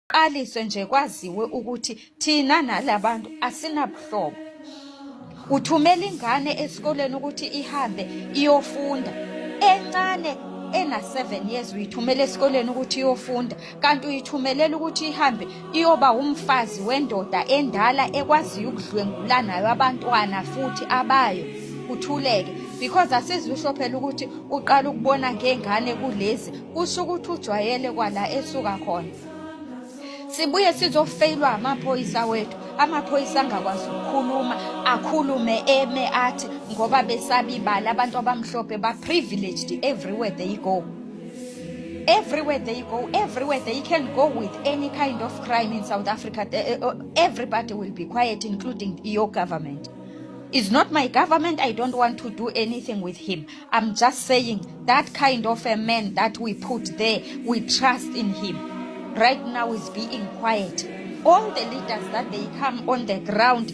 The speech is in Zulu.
qaliswe nje kwaziwe ukuthi thina nalabantu asinabuhlobo. Uthumela ingane esikoleni ukuthi ihambe iyofunda encane ena 7 years uyithumela esikoleni ukuthi iyofunda, kanti uyithumelela ukuthi ihambe iyoba umfazi wendoda endala ekwaziyo ukudlwengula nayo abantwana futhi abayo. Uthuleke because asizisho phela ukuthi uqala ukubona ngengane kulezi kusho ukuthi ujwayele kwala esuka khona. Sibuye sizofailwa amaphoyisa wethu. Amaphoyisa angakwazi ukukhuluma, akhulume eme athi ngoba besabibala abantu abamhlophe ba privileged everywhere they go. Everywhere they go, everywhere they can go with any kind of crime in South Africa, everybody will be quiet, including your government. It's not my government. I don't want to do anything with him. I'm just saying that kind of a man that we put there, we trust in him. Right now is being quiet. All the leaders that they come on the ground